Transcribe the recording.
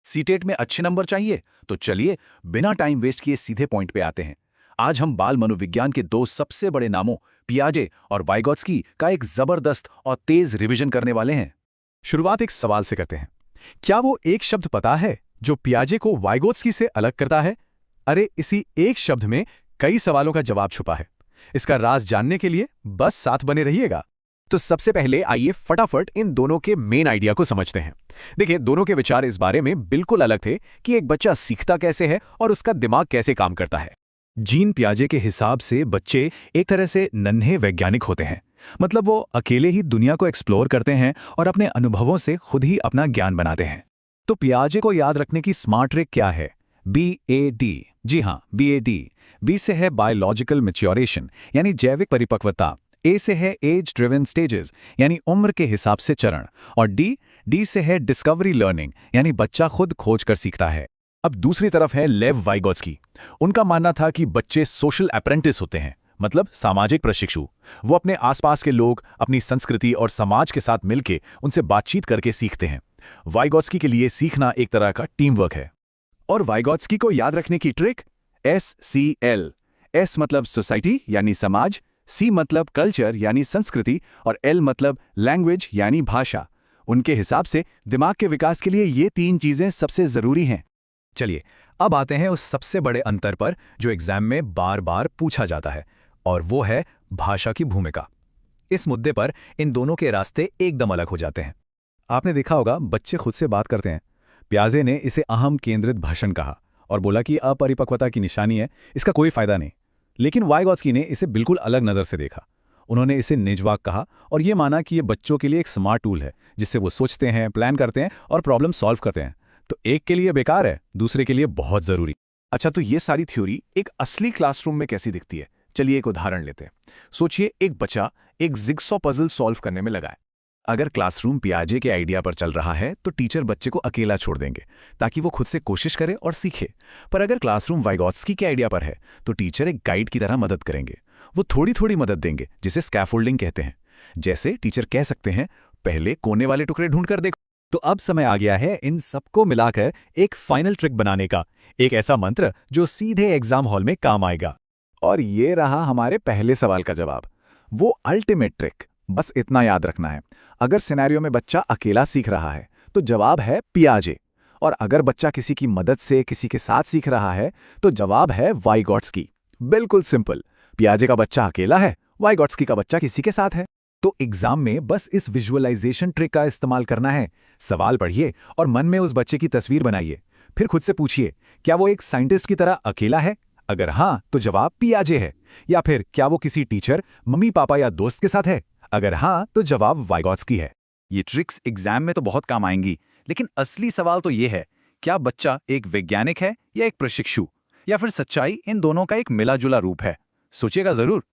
CTET में अच्छे number चाहिए? तो चलिए बिना टाइम वेस्ट किए सीधे पॉइंट पे आते हैं। आज हम बाल मनोविज्ञान के दो सबसे बड़े नामों पियाजे और वाइगोत्स्की का एक जबरदस्त और तेज रिवीजन करने वाले हैं। शुरुआत एक सवाल से करते हैं। क्या वो एक शब्द पता है जो पियाजे को वाइगोत्स्की से अलग करता है? अरे इसी एक शब्द में कई सवालों का जवाब छुपा है। इसका राज जानने के लिए बस साथ बने रहिएगा। तो सबसे पहले आइए फटाफट इन दोनों के मेन आइडिया को समझते हैं। देखिए, दोनों के विचार इस बारे में बिल्कुल अलग थे कि एक बच्चा सीखता कैसे है और उसका दिमाग कैसे काम करता है। जीन पियाजे के हिसाब से बच्चे एक तरह से नन्हे वैज्ञानिक होते हैं। मतलब वो अकेले ही दुनिया को एक्सप्लोर करते हैं और अपने अनुभवों से खुद ही अपना ज्ञान बनाते हैं। तो पियाजे को याद रखने की स्मार्ट ट्रिक क्या है? BAD। जी हाँ, BAD। बी से है बायोलॉजिकल मैच्योरेशन यानी जैविक परिपक्वता। ए से है एज ड्रिवन स्टेजेस यानी उम्र के हिसाब से चरण। और डी से है डिस्कवरी लर्निंग यानी बच्चा खुद खोज कर सीखता है। अब दूसरी तरफ है लेव वाइगोत्स्की। उनका मानना था कि बच्चे सोशल अप्रेंटिस होते हैं, मतलब सामाजिक प्रशिक्षु। वो अपने आसपास के लोग, अपनी संस्कृति और समाज के साथ मिलके उनसे बातचीत करके सीखते हैं। वाइगोत्स्की के लिए सीखना एक तरह का टीम वर्क है। और वाइगोत्स्की को याद रखने की ट्रिक SCL। S मतलब सोसाइटी यानी समाज, C मतलब कल्चर यानी संस्कृति और L मतलब लैंग्वेज यानी भाषा। उनके हिसाब से दिमाग के विकास के लिए ये तीन चीजें सबसे जरूरी हैं। चलिए अब आते हैं उस सबसे बड़े अंतर पर जो एग्जाम में बार बार पूछा जाता है, और वो है भाषा की भूमिका। इस मुद्दे पर इन दोनों के रास्ते एकदम अलग हो जाते हैं। आपने देखा होगा बच्चे खुद से बात करते हैं। पियाजे ने इसे अहम केंद्रित भाषण कहा और बोला कि अपरिपक्वता की निशानी है, इसका कोई फायदा नहीं। लेकिन वाइगोत्स्की ने इसे बिल्कुल अलग नज़र से देखा। उन्होंने इसे निजवाक कहा और ये माना कि ये बच्चों के लिए एक स्मार्ट टूल है जिससे वो सोचते हैं, प्लान करते हैं और प्रॉब्लम सॉल्व करते हैं। तो एक के लिए बेकार है, दूसरे के लिए बहुत जरूरी। अच्छा, तो ये सारी थ्योरी एक असली क्लासरूम में कैसी दिखती है? चलिए एक उदाहरण लेते हैं। सोचिए एक बच्चा एक जिगसॉ पजल सॉल्व करने में लगा है। अगर क्लासरूम पियाजे के आइडिया पर चल रहा है तो टीचर बच्चे को अकेला छोड़ देंगे ताकि वो खुद से कोशिश करे और सीखे। पर अगर क्लासरूम वाइगोत्स्की के आइडिया पर है तो टीचर एक गाइड की तरह मदद करेंगे। वो थोड़ी थोड़ी मदद देंगे, जिसे स्कैफोल्डिंग कहते हैं। जैसे टीचर कह सकते हैं, पहले कोने वाले टुकड़े ढूंढ कर देखो। तो अब समय आ गया है इन सबको मिलाकर एक फाइनल ट्रिक बनाने का, एक ऐसा मंत्र जो सीधे एग्जाम हॉल में काम आएगा। और ये रहा हमारे पहले सवाल का जवाब, वो अल्टीमेट ट्रिक। बस इतना याद रखना है, अगर सिनेरियो में बच्चा अकेला सीख रहा है तो जवाब है पियाजे, और अगर बच्चा किसी की मदद से किसी के साथ सीख रहा है तो जवाब है वाइगोत्स्की। बिल्कुल सिंपल। पियाजे का बच्चा अकेला है, वाइगोत्स्की का बच्चा किसी के साथ है। तो एग्जाम में बस इस विजुअलाइजेशन ट्रिक का इस्तेमाल करना है। सवाल पढ़िए और मन में उस बच्चे की तस्वीर बनाइए। फिर खुद से पूछिए, क्या वो एक साइंटिस्ट की तरह अकेला है? अगर हाँ तो जवाब पियाजे है। या फिर क्या वो किसी टीचर, मम्मी पापा या दोस्त के साथ है? अगर हाँ तो जवाब वाइगोत्स्की है। ये ट्रिक्स एग्जाम में तो बहुत काम आएंगी, लेकिन असली सवाल तो ये है, क्या बच्चा एक वैज्ञानिक है या एक प्रशिक्षु, या फिर सच्चाई इन दोनों का एक मिला जुला रूप है? सोचिएगा जरूर।